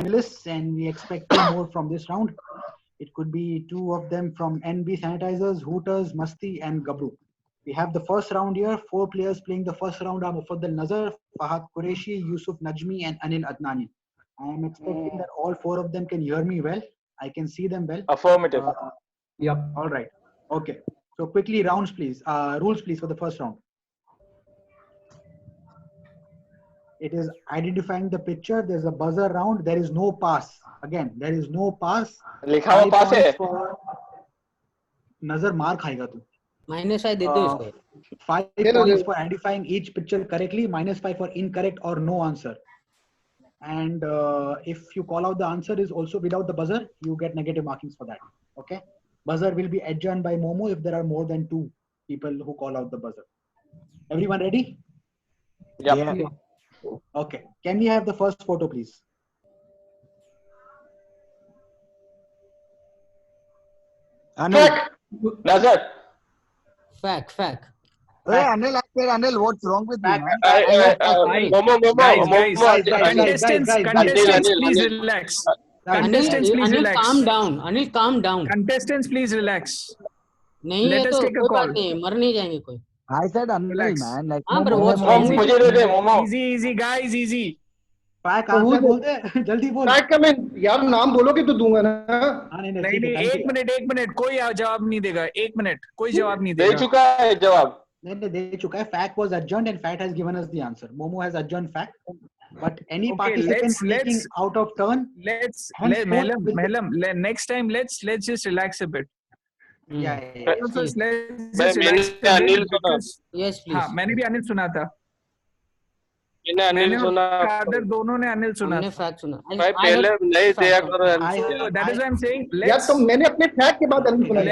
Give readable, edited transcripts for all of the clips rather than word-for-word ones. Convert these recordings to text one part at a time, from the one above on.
finalists, and we expect 2 more from this round. It could be 2 of them from NB Sanitizers, Hooters, Masti, and Gabru. We have the first round here. 4 players playing the first round are Mufaddal Nazar, Fahad Qureshi, Yusuf Najmi, and Anil Adnani. I am expecting that all 4 of them can hear me well. I can see them well. Affirmative. Yep. All right. Okay. So quickly, rounds, please. Rules, please, for the first round. It is identifying the picture. There's a buzzer round. There is no pass. Again, there is no pass. लिखा हुआ 5 पास है. points for नजर मार खाएगा तू. -5 दे दो इसको. 5 points for identifying each picture correctly. -5 for incorrect or no answer. And if you call out the answer is also without the buzzer, you get negative markings for that. Okay. Buzzer will be adjourned by Momo if there are more than 2 people who call out the buzzer. Everyone ready? Yep. Yeah. Okay. Can we have the first photo, please? Fact. Nazar. Fact. Hey, Anil, I said, Anil, what's wrong with you, Fact. man? Momo. Contestants, please relax. Contestants, please Anil, relax. calm down. Anil, calm down. Contestants, please relax. नहीं Let है us तो take a कोई call. बात नहीं, मर नहीं जाएंगे कोई. I said, Anil, Relax. man. Like, हाँ, but Momo, what's Momo, wrong Momo. with मुझे दे momo. Easy, guys, easy. Fact answer बोल दे. जल्दी बोल. फैक्ट का मैं यार नाम बोलोगे तो दूंगा ना. हाँ, नहीं, नहीं ठीक है, नहीं, thank you. एक मिनट कोई जवाब नहीं देगा. 1 मिनट कोई जवाब नहीं दे देगा. चुका है जवाब. नहीं, दे चुका है. Fact was adjourned and Fact has given us the answer. Momo has adjourned Fact. But any Okay, participant speaking let's- out of turn, henceforth Mehlam, next time let's just relax a bit. yeah. Let's मैंने just relax a bit Anil सुना. because- Yes, please. हाँ, मैंने भी अनिल सुना था. मैंने अनिल सुना. कादर दोनों ने अनिल सुना हमने था. फैक्ट सुना. भाई पहले नहीं दिया करो. So that is why I'm saying यार let's तो मैंने अपने फैक्ट के बाद अनिल सुना है.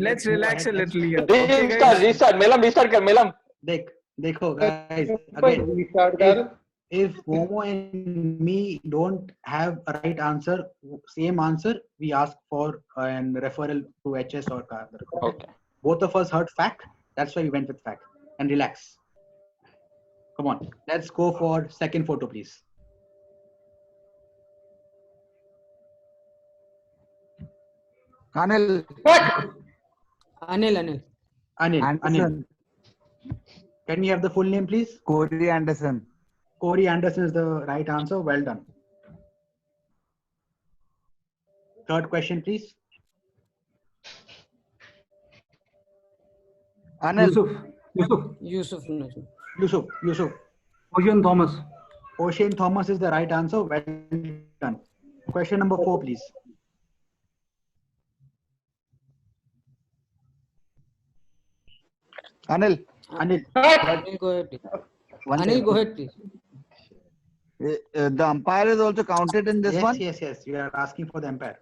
let's relax a little here. Restart. Melam restart कर मेलम. देखो guys, again, Restart कर. if Momo and me don't have a right answer, same answer, we ask for an referral to HS or Kader. Okay. Both of us heard Fact. That's why we went with Fact. And relax. Come on, let's go for second photo, please. Anil. Anil. Anil. Can we have the full name, please? Corey Anderson. Corey Anderson is the right answer. Well done. Third question, please. Anil. Yusuf. Yusuf. Ocean Thomas. Ocean Thomas is the right answer. Well done. Question number 4, please. Anil. Anil. Anil, go ahead, please. One Anil, second. go ahead, please. The umpire is also counted in this one? Yes. We are asking for the umpire.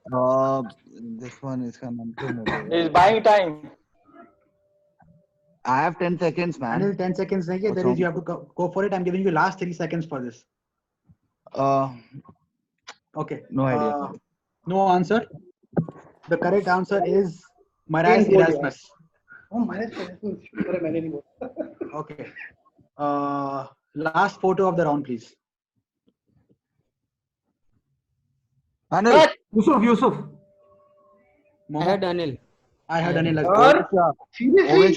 This one is He's buying time. I have 10 seconds, man. Anil, 10 seconds. There is, you have to go for it. I'm giving you last 3 seconds for this. Okay. No idea. No answer. The correct answer is Marais Erasmus. मैंने नहीं बोला. Okay. Last photo of the round, please. Anil. Yusuf. I heard Anil. I heard Anil as well. Seriously?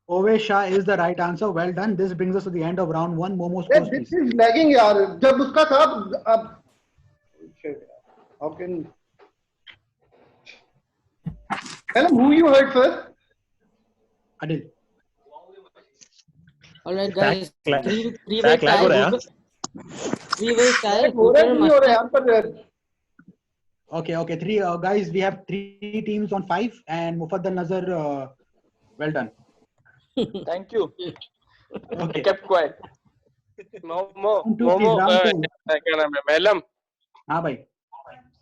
Ovesh Shah is the right answer. Well done. This brings us to the end of round 1. Momo scores, This please. is lagging यार. जब उसका था अब. How can? Tell him who you heard first. Anil. All right, guys. Three-way Fact lag हो रहा है यार. Three-way tie. हो रहा है नहीं हो रहा है यार पर. Okay. 3 guys. We have 3 teams on 5, and Mufaddal Nazar. Well done. Thank you. Okay. Kept quiet. Momo क्या नाम है मेलम. हाँ भाई.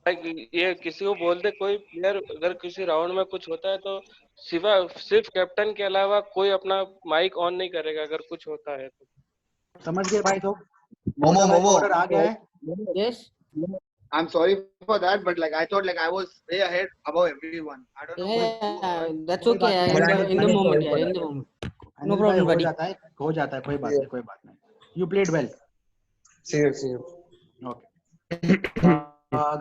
ये किसी को बोल दे कोई प्लेयर अगर किसी राउंड में कुछ होता है तो सिर्फ कैप्टन के अलावा कोई अपना माइक ऑन नहीं करेगा अगर कुछ होता है तो. समझ गए भाई तो. Momo. Order आ गया है. Yes. I'm sorry for that, but like I thought, like I was way ahead above everyone. I don't know. Yeah, that's okay. In the moment. No problem, buddy. हो जाता है कोई बात नहीं. You played well. See you. Okay.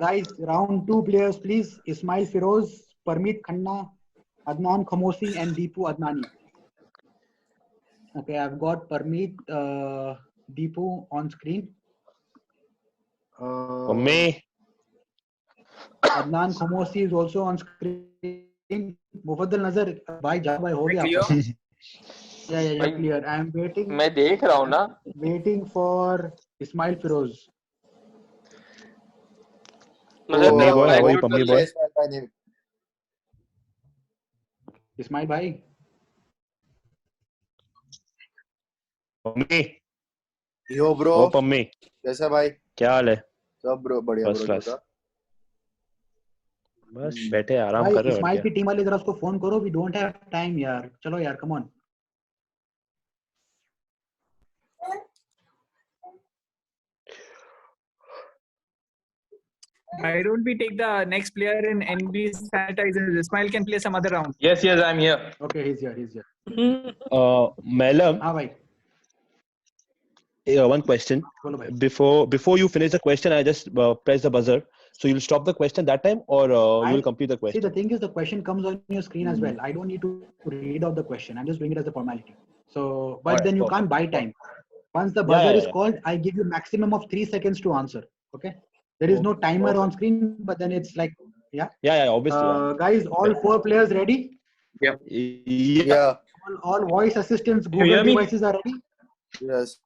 Guys, round 2 players, please. Ismail Firoz, Parmeet Khanna, Adnan Khamosi, and Deepu Adnani. Okay, I've got Parmeet, Deepu on screen. For me, Adnan Khamosi is also on screen. Mufaddal Nazar, bhai jao bhai ho gaya Clear? आपका. Yeah, you're भाई, clear. I'm मैं देख रहा हूँ ना. waiting for Ismail Firoz. नजर Pummi boy, how are you, unmute Pummi कर boy? ले. Ismail bhai. Pummi, Yo bro, oh Pummi, कैसा भाई? क्या हाल है? सब bro बढ़िया First bro. class. बता. बस बैठे आराम भाई कर रहे हो और इस्माइल क्या? की टीम वाले जरा उसको फोन करो. We don't have time यार. चलो यार, come on. Why don't we take the next player in NB sanitizers? Ismail can play some other round. Yes, I'm here. Okay, he's here. Malam, हाँ भाई, one question. बोलो भाई. Before you finish the question, I just press the buzzer. So you'll stop the question that time, or you'll complete the See, question. the thing is, the question comes on your screen as well. I don't need to read out the question. I'm just doing it as a formality. So, but Alright, then you perfect. can't buy time. Once the buzzer yeah, is yeah. called, I give you maximum of 3 seconds to answer. Okay. There is no timer on screen, but then it's like, yeah. Yeah, obviously. Guys, all 4 players ready? Yeah. Yeah. All voice assistants, you Google hear me? devices are ready? Yes.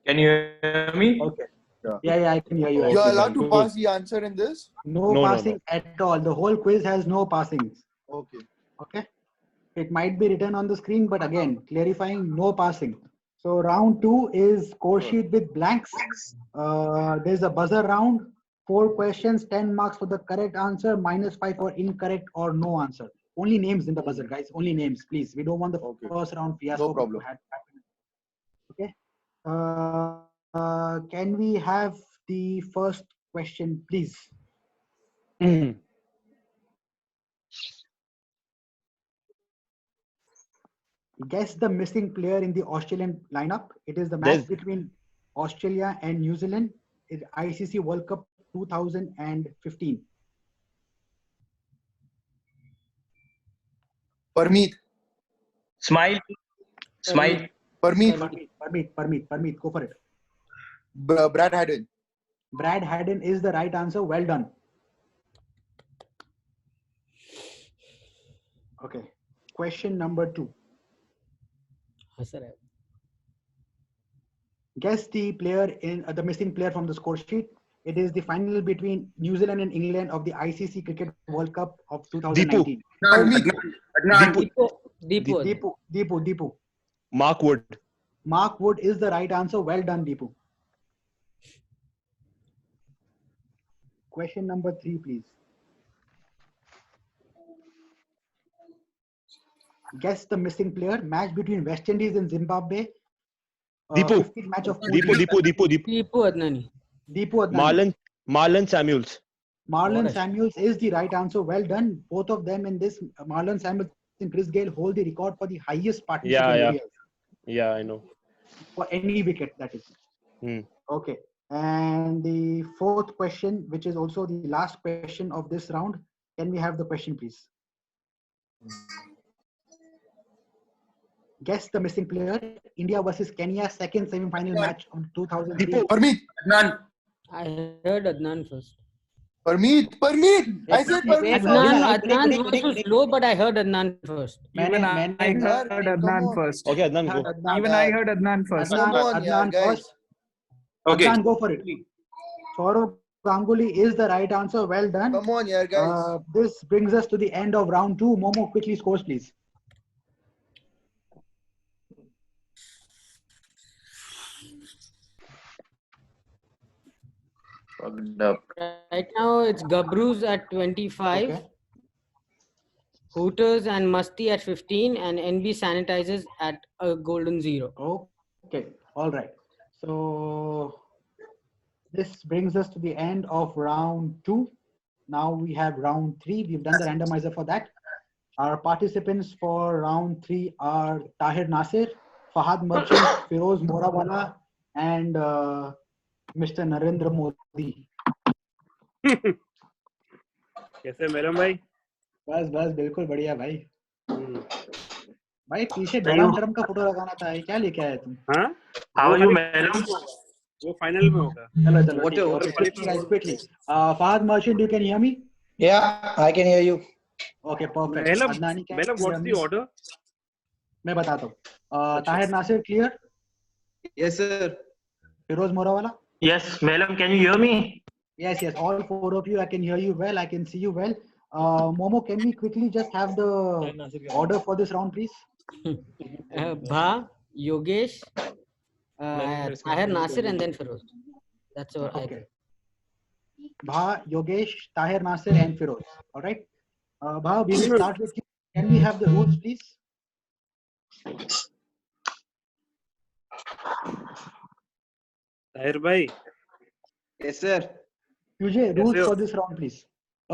Can you hear me? Okay. Yeah. Yeah, I can hear you. I You are can hear allowed you. to pass the answer in this? No No, passing at all. The whole quiz has no passings. Okay. Okay. It might be written on the screen, but again, clarifying, no passing. So round 2 is score sheet with blanks. There's a buzzer round. 4 questions, 10 marks for the correct answer, -5 for incorrect or no answer. Only names in the buzzer, guys. Only names, please. We don't want the first round fiasco. No problem. to happen. Okay. Can we have the first question, please? Guess the missing player in the Australian lineup. It is the match between Australia and New Zealand in ICC World Cup 2015. Parmeet. Smile. Parmeet. Parmeet, go for it. Brad Haddin. Brad Haddin is the right answer. Well done. Okay. Question number 2. Guess the player in the missing player from the score sheet. It is the final between New Zealand and England of the ICC Cricket World Cup of 2019. Deepu. Mark Wood. Mark Wood is the right answer. Well done, Deepu. Question number 3, please. Guess the missing player. Match between West Indies and Zimbabwe. Deepu. 15th match of Deepu Adnani. Marlon Samuels. Marlon Samuels is the right answer. Well done. Both of them in this. Marlon Samuels and Chris Gayle hold the record for the highest partnership in areas. Yeah, I know. For any wicket, that is. Okay. And the 4th question, which is also the last question of this round. Can we have the question, please? Guess the missing player. India versus Kenya, second semi-final match of 2003. Parmeet. I heard Adnan first. Parmeet. I said Parmeet. Adnan's voice was low, but I heard Adnan first. Even I heard Adnan first. Okay, Adnan, go. Even I heard Adnan first. Adnan first. Okay. Adnan, go for it. Saurav Ganguly is the right answer. Well done. Come on, yeah, guys. This brings us to the end of round 2. Momo, quickly scores, please. Right now, it's Gabroos at 25, Okay. Hooters and Musty at 15, and NB Sanitizers at a golden 0. Okay. All right. So this brings us to the end of round 2. Now we have round 3. We've done the randomizer for that. Our participants for round 3 are Tahir Nasir, Fahad Merchant, Firoz Morawala, and Mr. Narendra Modi. कैसे madam भाई? बस बस बिल्कुल बढ़िया भाई। भाई पीछे Are Donald you- Trump का फोटो लगाना था, ये क्या लेके आए तुम? हाँ How वो are you, खाली madam? वो फाइनल में होगा। चलो चलो ठीक है, okay, quickly guys, quickly. Fahad Merchant, you can hear me? Yeah, I can hear you. Okay, perfect. Madam Adnani, can madam you hear what's me? The order? मैं बताता हूँ। Tahir Nasir clear? Yes, sir. Firoz मोरावाला? Yes, madam, can you hear me? Yes, yes, all four of you, I can hear you well, I can see you well. Momo, can we quickly just have the order for this round, please? Bha, Yogesh, Tahir Nasir, and then Feroz. That's our Okay. idea. Bha, Yogesh, Tahir Nasir, and Firoz. All right. Bha, we will start with you. Can we have the rules, please? Tahir भाई Yes, sir. Tujhe, rules हो? for this round, please.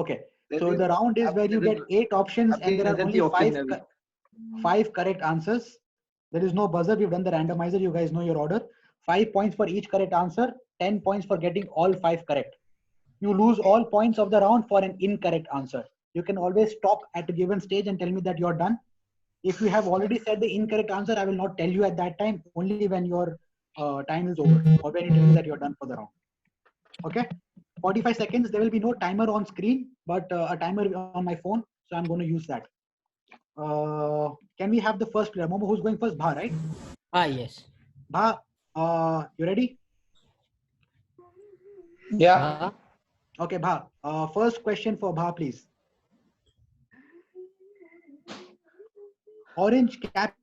Okay. There So is- the round is where you get 8 options आपकी and there are नजर only की option है अभी। five correct answers. There is no buzzer. We've done the randomizer. You guys know your order. 5 points for each correct answer. 10 points for getting all 5 correct. You lose all points of the round for an incorrect answer. You can always stop at a given stage and tell me that you're done. If you have already said the incorrect answer, I will not tell you at that time, only when your time is over or when you tell me that you're done for the round. Okay? 45 seconds. There will be no timer on screen, but a timer on my phone. So I'm going to use that. Can we have the first player? Momo, who's going first? Bha, right? Yes. Bha, you ready? Yeah. Bha, Okay, Bha. First question for Bha, please. Orange cap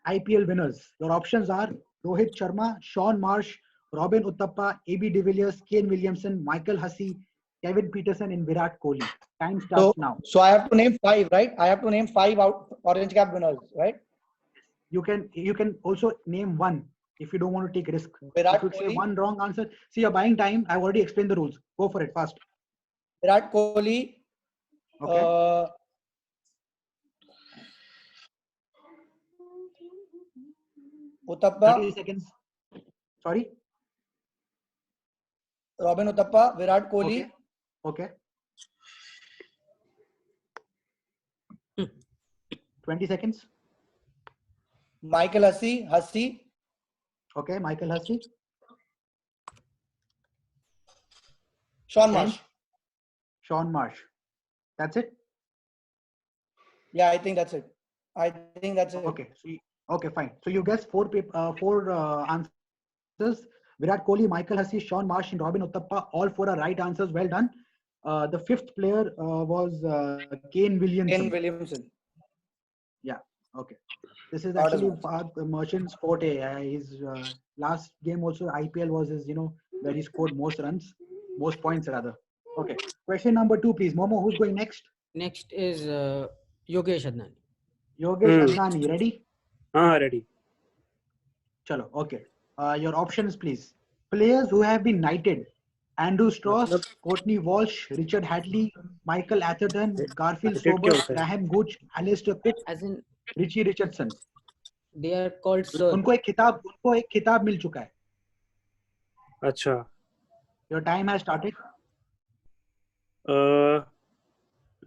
IPL winners. Your options are Rohit Sharma, Sean Marsh, Robin Uthappa, AB de Villiers, Kane Williamson, Michael Hussey, Kevin Peterson, and Virat Kohli. Time starts now. So I have to name 5, right? I have to name 5 out orange cap winners, right? You can also name one if you don't want to take risk. Virat If you say Kohli. one wrong answer, see you're buying time. I've already explained the rules. Go for it fast. Virat Kohli. Okay. Uthappa, 30 seconds. Sorry. Robin Uthappa, Virat Kohli. Okay. 20 seconds. Michael Hussey. Okay, Michael Hussey. Sean Marsh. Sean Marsh. That's it. Yeah, I think that's it. Okay. Okay, fine. So you guessed four answers. Virat Kohli, Michael Hussey, Sean Marsh, and Robin Uthappa. All 4 are right answers. Well done. The 5th player was Kane Williamson. Yeah. Okay. This is actually Fahad Merchant's forte. His last game also IPL was his, where he scored most points rather. Okay. Question number 2, please. Momo, who's going next? next is Yogesh Adnani. Yogesh Adnani, ready? ready. Chalo, okay. Your options, please. Players who have been knighted: Andrew Strauss, Courtney Walsh, Richard Hadley, Michael Atherton, Garfield Sobers, Graham Gooch, Alistair Cook, As in, Richie Richardson. they are called sir. उनको एक खिताब मिल चुका है. अच्छा. Your time has started.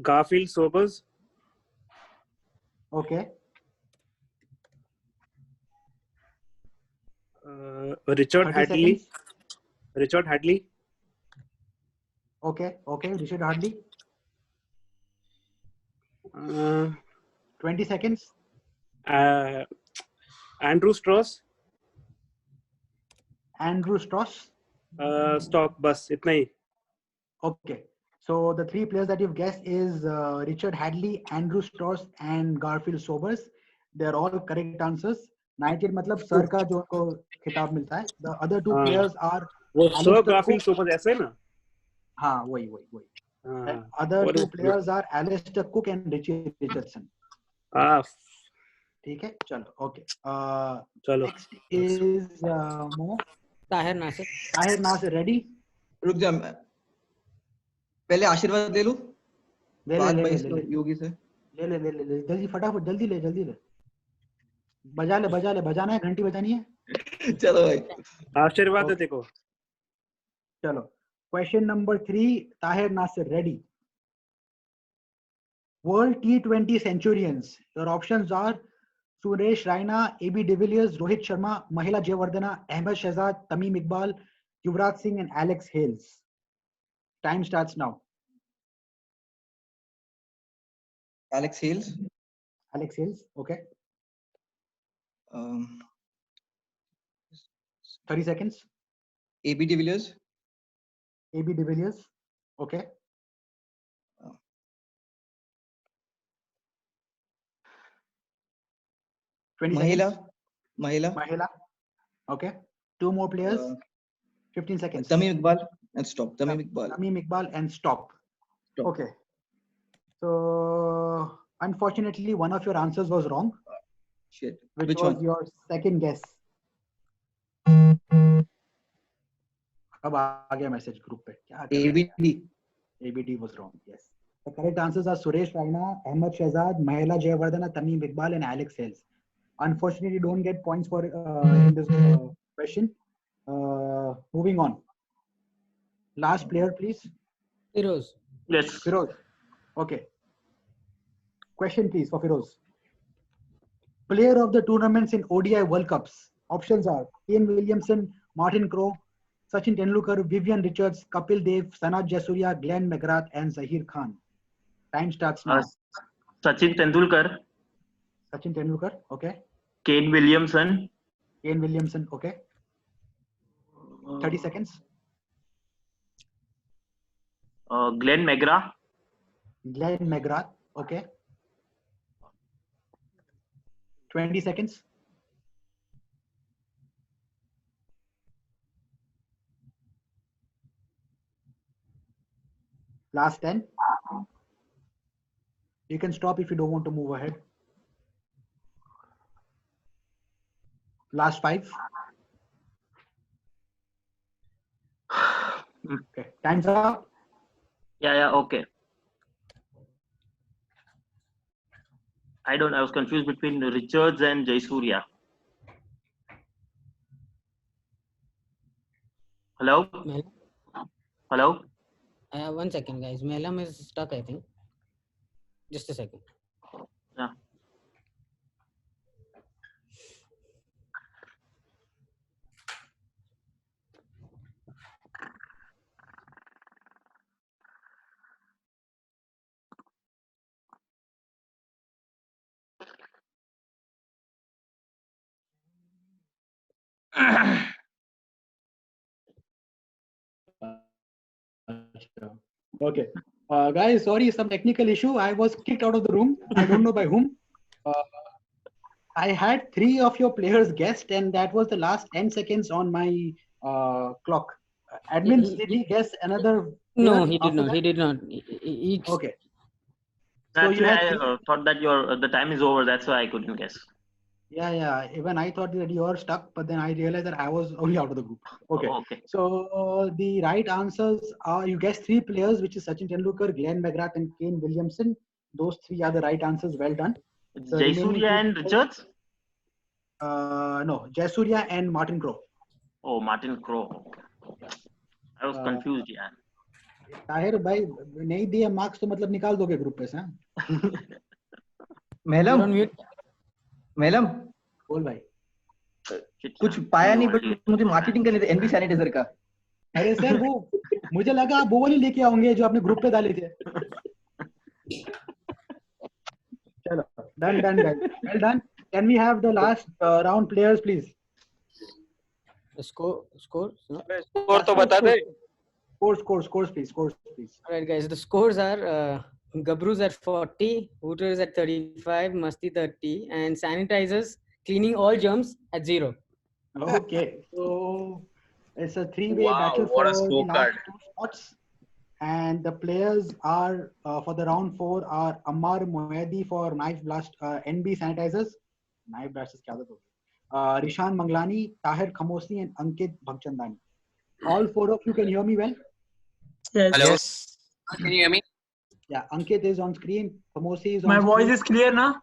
Garfield Sobers. Okay. Richard 30 Hadley. seconds. Richard Hadley. Okay. Richard Hadley. 20 seconds. Andrew Strauss. Andrew Strauss. Stop. Bus. इतना ही. Okay. So the 3 players that you've guessed is Richard Hadley, Andrew Strauss, and Garfield Sobers. They're all correct answers. Knighted मतलब sir का जो उनको खिताब मिलता है. The other 2 players are वो Sir Alistair Garfield Cook. Sobers ऐसे ना. हाँ वही. The other 2 players are Alistair Cook and Richie Richardson. ठीक है. चलो. Okay. चलो. Next is Momo. Tahir Nasir. Tahir Nasir, ready? रुक जा, पहले आशीर्वाद ले लूं, बाद में ले योगी से ले जल्दी फटाफट जल्दी ले बजा ले बजाना है, घंटी बजानी है. चलो भाई, आशीर्वाद है देखो. चलो. Question number 3, Tahir Nasir, ready? World T20 centurions. Your options are Suresh Raina, AB de Villiers, Rohit Sharma, Mahela Jayawardene, Ahmed Shahzad, Tamim Iqbal, Yuvraj Singh, and Alex Hales. Time starts now. Alex Hales. Alex Hales, okay. 30 seconds. AB de Villiers. AB de Villiers, okay. Mahela. Okay. 2 more players. 15 seconds. Tamim Iqbal and stop. Tamim Iqbal and stop. Okay. So unfortunately, one of your answers was wrong. Shit. Which was your second guess. अब आ गया message group पे. ABD was wrong. Yes. The correct answers are Suresh Raina, Ahmed Shahzad, Mahela Jayawardene, Tamim Iqbal, and Alex Hales. Unfortunately, don't get points for in this question. Moving on. Last player, please. Firoz. Yes. Firoz. Okay. Question, please, for Firoz. Player of the tournaments in ODI World Cups. Options are Kane Williamson, Martin Crowe, Sachin Tendulkar, Vivian Richards, Kapil Dev, Sanat Jasuria, Glenn McGrath, and Zahir Khan. Time starts now. Sachin Tendulkar. Sachin Tendulkar, okay. Kane Williamson. Kane Williamson, okay. 30 seconds. Glenn McGrath. Glenn McGrath, okay. 20 seconds. Last 10. You can stop if you don't want to move ahead. Last 5. Okay, time's up. Yeah, okay. I was confused between Richards and Jayasuriya. Hello? Hello? 1 second, guys. Melam is stuck, I think. Just a second. Yeah. Okay. Guys, sorry, some technical issue. I was kicked out of the room. I don't know by whom. I had 3 of your players guessed, and that was the last 10 seconds on my clock. Admin, did he guess another? No, he did not. He did not. Okay. So actually, I thought that the time is over. That's why I couldn't guess. Yeah. Even I thought that you were stuck, but then I realized that I was only out of the group. Okay. Okay. So the right answers are, you guessed 3 players, which is Sachin Tendulkar, Glenn McGrath, and Kane Williamson. Those 3 are the right answers. Well done. Jayasuriya and Richards? No, Jayasuriya and Martin Crowe. Oh, Martin Crowe. I was confused, yeah. Tahir भाई नहीं दिए marks तो मतलब निकाल दोगे group पे से? मेलम बोल भाई. कुछ पाया नहीं, बट मुझे मार्केटिंग करनी थी एनबी सैनिटाइजर का. अरे सर वो मुझे लगा आप वो वाली लेके आओगे जो आपने ग्रुप पे डाले थे. चलो, done guys. Well done. Can we have the last round players, please? The score. Score तो बता दे. Scores, please. Alright, guys. The scores are Gabru's at 40, Hooters at 35, Masti 30, and Sanitizers cleaning all germs at 0. Okay, so it's a 3-way battle for the last 2 spots, and the players are for the round 4 are Ammar Moedi for Knife Blast NB Sanitizers. Knife Blast is क्या होता है? Rishan Manglani, Tahir Khamosi, and Ankit Bhagchandani. All 4 of you can hear me well? Yes. Hello. Yes. Can you hear me? Yeah, Ankit is on screen. Khamosi is on My screen. voice is clear now?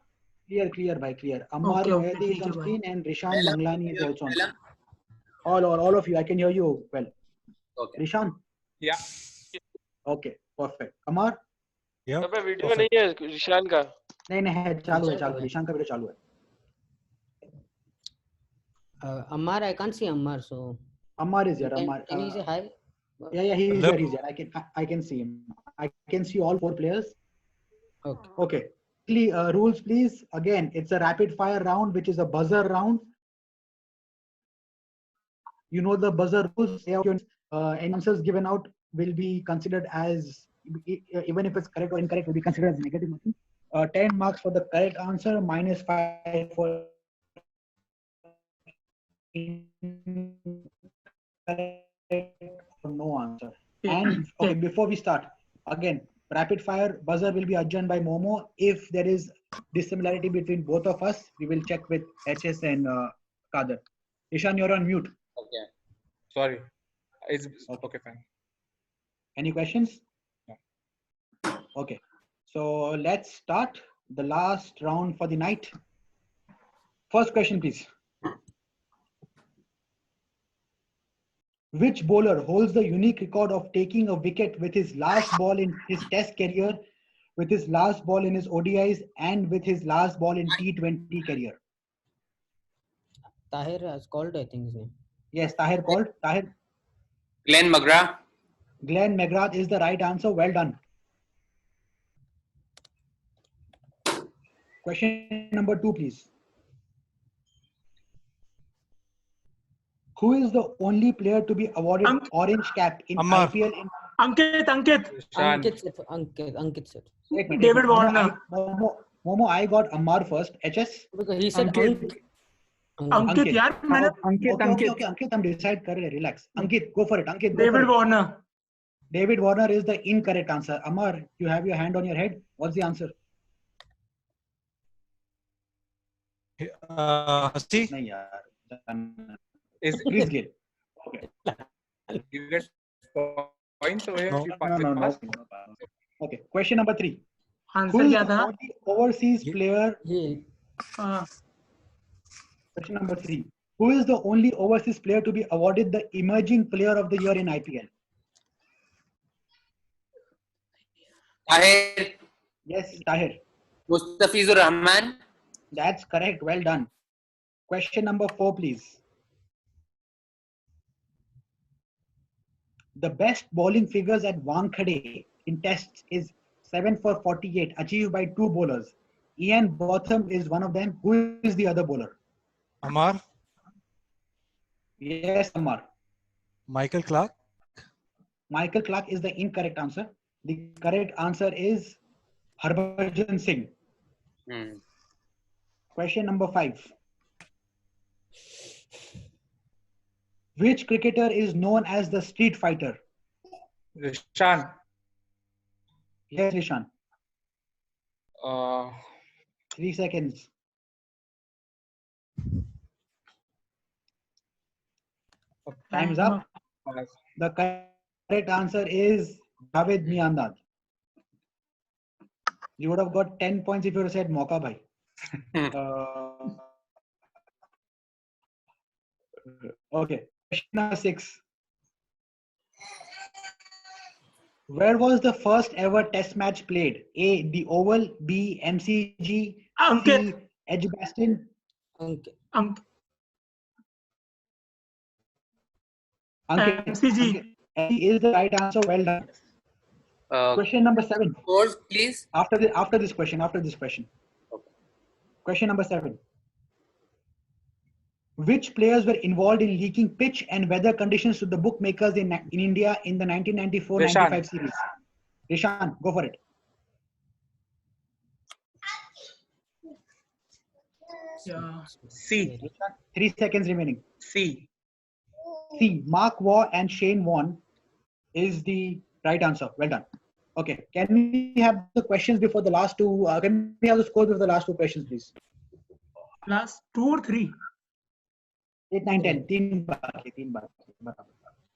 Clear, bhai, clear. Ammar Moedi is on screen and Rishan Manglani is also on screen. All of you, I can hear you well. Okay. Rishan, Yeah. Okay, perfect. Amar? अबे video नहीं है ईशान का। नहीं है, चालू है, ईशान का video चालू है। Ammar, I can't see Ammar, so. Ammar is here. Can, Ammar. can you say hi? Yeah, he is there. He's there. I can see him. I can see all 4 players. Okay. Rules, please. Again, it's a rapid fire round, which is a buzzer round. You know the buzzer rules. Any answers given out will be considered as, even if it's correct or incorrect, will be considered as negative marking. 10 marks for the correct answer, -5 for no answer. And okay, before we start, again, rapid fire buzzer will be adjourned by Momo. If there is dissimilarity between both of us, we will check with HS and Kader. Ishan, you're on mute. Okay. Sorry. It's okay, fine. Any questions? No. Okay. So let's start the last round for the night. First question, please. Which bowler holds the unique record of taking a wicket with his last ball in his Test career, with his last ball in his ODIs, and with his last ball in T20 career? Tahir has called, I think his name. Yes, Tahir called. Tahir. Glenn McGrath. Glenn McGrath is the right answer. Well done. Question number 2, please. Who is the only player to be awarded orange cap in IPL? Ankit said. David Warner. Momo, I got Ammar first. HS? Because he said Ankit. Ankit, यार मैंने Okay, Ankit, हम decide कर रहे हैं. Relax. Ankit, go for it. Ankit, go David for it. Warner. David Warner is the incorrect answer. Ammar, you have your hand on your head. What's the answer? Hasti? नहीं यार. Is Chris Gayle. Okay. you get points over here? No. Okay. Question number 3. Answer क्या था? Overseas player. Question number 3. Who is the only overseas player to be awarded the Emerging Player of the Year in IPL? Tahir. Yes, Tahir. Mustafizur Rahman. That's correct. Well done. Question number 4, please. The best bowling figures at Wankhede in tests is 7 for 48, achieved by 2 bowlers. Ian Botham is one of them. Who is the other bowler? Ammar? Yes, Ammar. Michael Clark? Michael Clark is the incorrect answer. The correct answer is Harbhajan Singh. Question number 5. Which cricketer is known as the Street Fighter? Rishan. Yes, Rishan. 3 seconds. Time's up. The correct answer is Javed Miandad. You would have got 10 points if you would have said Mauka Bhai. Okay. Question number 6. Where was the first ever test match played? A. The Oval. B. MCG. C. Edgbaston. Ankit. MCG is the right answer. Well done. Question number 7. Scores, please. After this question. Okay. Question number 7. Which players were involved in leaking pitch and weather conditions to the bookmakers in India in the 1994-95 series? Rishan, go for it. C. 3 seconds remaining. C. Mark Waugh and Shane Warne is the right answer. Well done. Okay. Can we have the questions before the last two? Can we have the scores before the last 2 questions, please? Last 2 or 3? 8, 9, 10. 3 बाकी.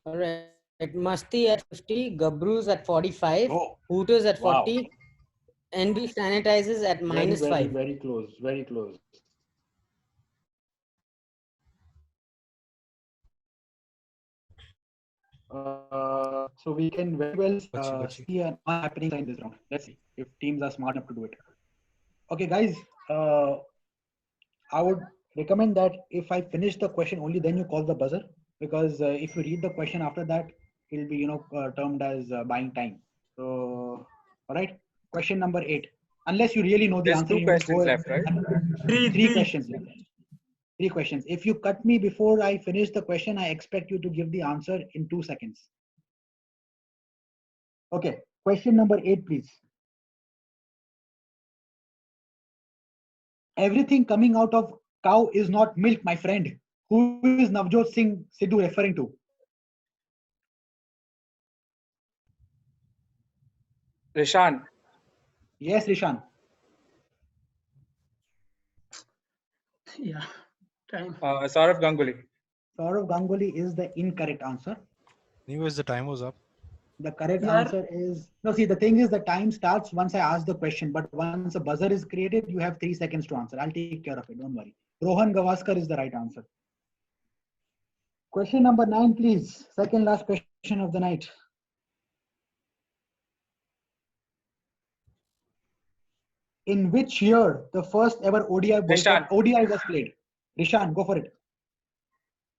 All right. Masti at 50, Gabrus at 45, Hooters at 40, NB Sanitizers at -5. Very close. Very close. So we can very well see an happening in this round. Let's see if teams are smart enough to do it. Okay, guys. I would recommend that if I finish the question only, then you call the buzzer, because if you read the question after that, it'll be termed as buying time. So, all right. Question number 8. Unless you really know the There's answer, 2 you questions go left, right? Three questions left. 3 questions. If you cut me before I finish the question, I expect you to give the answer in 2 seconds. Okay. Question number 8, please. Everything coming out of cow is not milk, my friend. Who is Navjot Singh Sidhu referring to? Rishan. Yes, Rishan. Yeah. Time. Saurav Ganguly. Saurav Ganguly is the incorrect answer. Anyways, the time was up. The correct answer is no. See, the thing is, the time starts once I ask the question, but once a buzzer is created, you have 3 seconds to answer. I'll take care of it. Don't worry. Rohan Gavaskar is the right answer. Question number 9, please. Second last question of the night. In which year the first ever ODI was played? Rishan, go for it.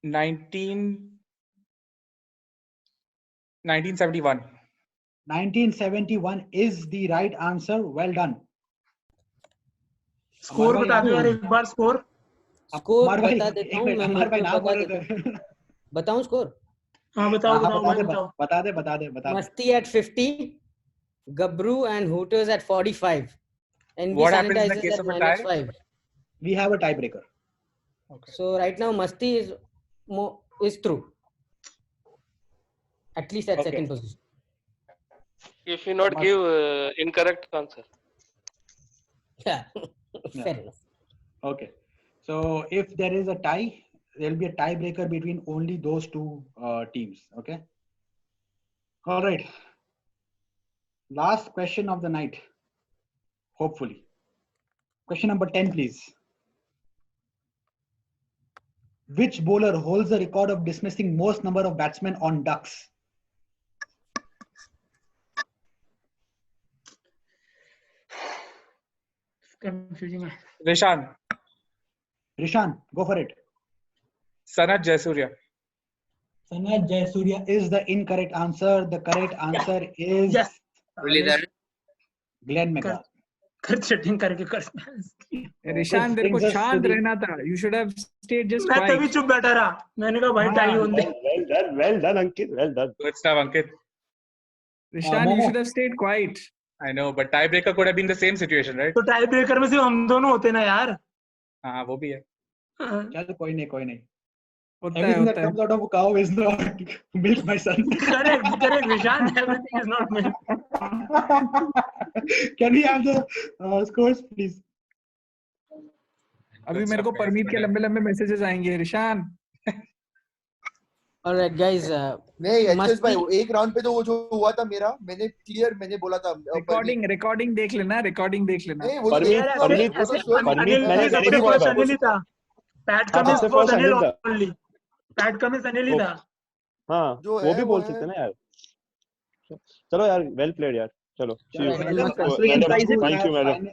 1971. 1971 is the right answer. Well done. Score बता दो यार एक बार score बता देता हूँ मैं बताऊं score हाँ बता दे Masti at 50, Gabru and Hooters at 45. NB What happens in the Sanitizers case at of a tie? -5. We have a tiebreaker. Okay. So right now Masti is through. At least at second position. If you not give incorrect answer. Yeah. Fair enough. Okay. So if there is a tie, there will be a tiebreaker between only those 2 teams. Okay. All right. Last question of the night. Hopefully. Question number 10, please. Which bowler holds the record of dismissing most number of batsmen on ducks? Confusing. Rishan. Rishan, go for it. Sanat Jayasuriya. Sanat Jayasuriya is the incorrect answer. The correct answer is Glenn McGrath. Cheating करके कर Rishan, तेरे को शांत रहना था. You should have stayed just quiet. मैं तभी चुप बैठा रहा. मैंने कहा भाई टाई होने दे. Well done, Ankit. Well done. Good stuff, Ankit. Rishan, you should have stayed quiet. I know, but tiebreaker could have been the same situation, right? तो टाई ब्रेकर में सिर्फ हम दोनों होते ना यार. हाँ, वो भी है. चल कोई नहीं. होता Everything है. that comes out of a cow is not milk, my son. Correct, Rishan. Everything is not milk. Can we have the scores, please? अभी मेरे को परमीत के लंबे मैसेजेस आएंगे. Rishan. All right, guys. नहीं एचएस भाई एक राउंड पे तो वो जो हुआ था मैंने बोला था रिकॉर्डिंग देख लेना. नहीं वो अनिल था. Pat Cummins for Anil only. Pat Cummins Anil ही था. हाँ वो भी बोल सकते ना यार. चलो यार वेल प्लेड यार. चलो thank you madam.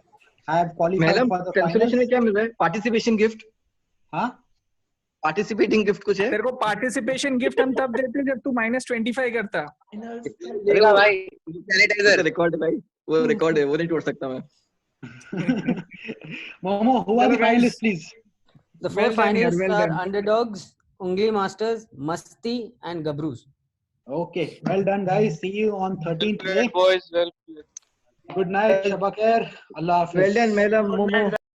I have qualified for the consolation में क्या मिल रहा है? Participation gift. हाँ? Participating gift कुछ है? तेरे को participation gift हम तब देते हैं जब तू -25 करता. देखा भाई. Sanitizer. Record भाई. वो record है वो नहीं तोड़ सकता मैं. Momo, who are the finalists, please? The 4 finalists are Underdogs, Ungli Masters, Masti, and Gabrus. Okay, well done, guys. See you on 13th May. Boys, well played. Good night, Shabakir. Allah Hafiz. Well done, madam. Momo.